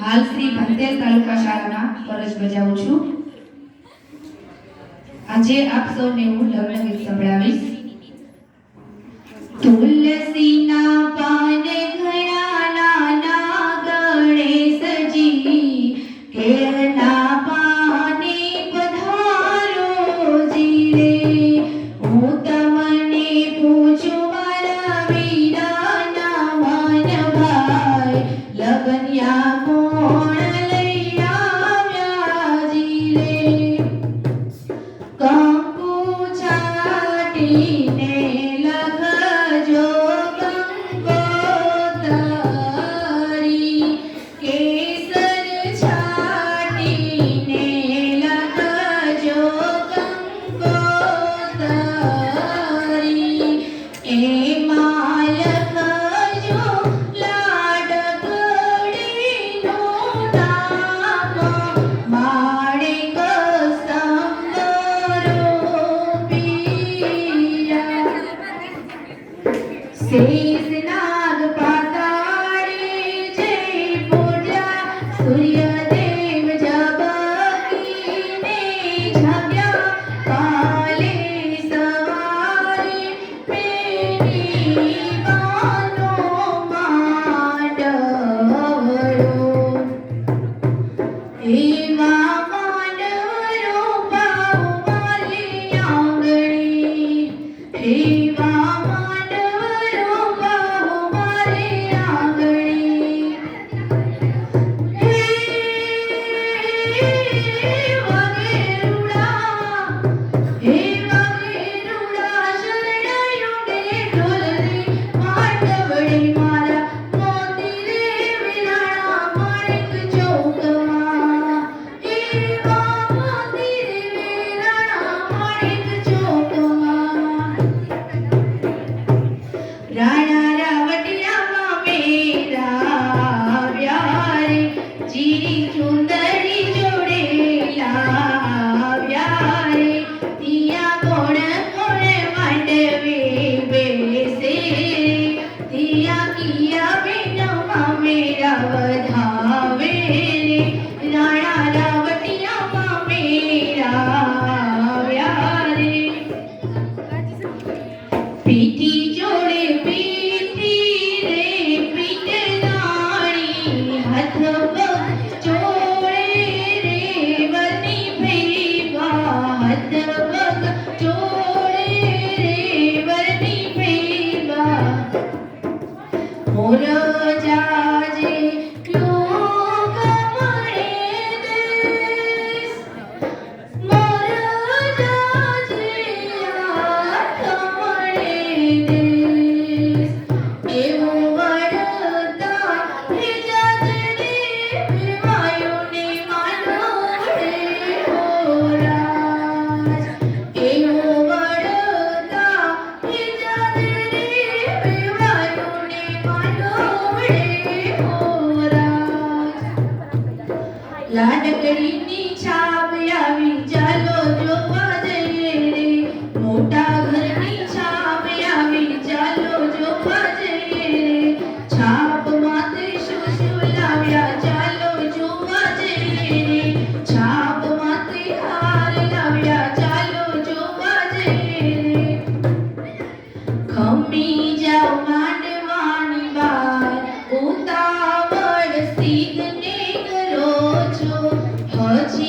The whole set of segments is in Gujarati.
હાલ શ્રી ભાંતેર તાલુકા શાળામાં ફરજ બજાવું છું. આજે આપ સૌને હું લગ્ન ગીત સંભળાવીશ. તુલસીના પાન ઘણા નાના ગણેશજી, કેળના પાને પધારો જીરે. હું તમને પૂછું મારા વીરાના માનભાઈ, લગનિયા કોણ લઈ આવ્યા જીરે. કંકુ છાટીને લખજો કંકોતરી, કેસર છાટીને લખજો કંકોતરી. એમાં લખજો લાડકડીનું નામ, માણેક શેષનાગ પાતાળે જય પૂજ્યા, સૂર્યદેવ જબકીને જગ્યા. કાલે સવારે પેરી બાનો માંડવડો, એવા માંડવડો પાઉ મારી આંગણી. એવા રાણા રાવટિયામાં મેરા વ્યારે, ચીરી ચુંદડી જોડે લાવ્યા રે. તિયા કોણ કોણ માંડવે બેસે રે, તિયા કિયા બેનમાં મેરા વધાવે રે. રાણા રાવટિયામાં મેરા વ્યારે, પીઠી જોડે પીઠી રે પીટનાણી, હાથ પગ જોડે રે વરની ભેગા. હાથ પગ જોડે રે વરની ભેગા. મોર જાજે લોક મળે દેશ, મોર જાજે હાથ મળે દેશ. એવું વરતા હે જાજને વિવાયુને માનવડે હો રાજ. એવું વરતા હે જાજને વિવાયુને માનવડે હો રાજ. લાડકડીની છાપ આવી ચાલો જોવા જઈએ રે, મોટા ઘરની છાપ આવી ચાલો જોવા જઈએ રે. છાપ માતે શું શું લાવ્યા ચાલો જોવા જઈએ રે. છાપ માતે હાર લાવ્યા ચાલો જોવા જઈએ રે. ખમી જાઓ માંડવાની બાર, ઉતાવળ સીધને કરો છો. હજી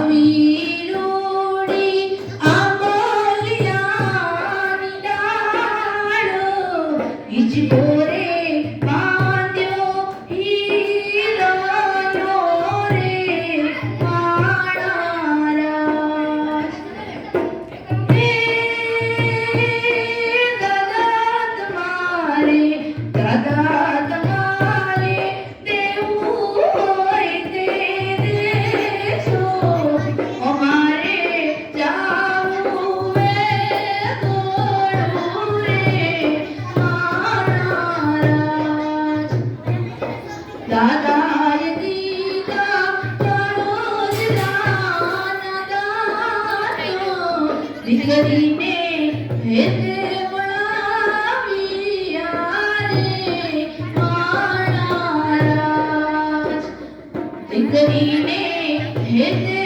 આવી લોડી આંબલિયાની ડાળો, હિંચકો રે બાંધ્યો હીરાનો રે માણા રાજ. હે દાદા તમારે દેવું હોય તે દેશો, અમારે જાવું એ ગોળું રે માણા રાજ. દાદાએ દીધા દરરોજ દાના દાતો, દીકરીને હેતે વળાવ્યા રે માણા રાજ. દીકરીને હેતે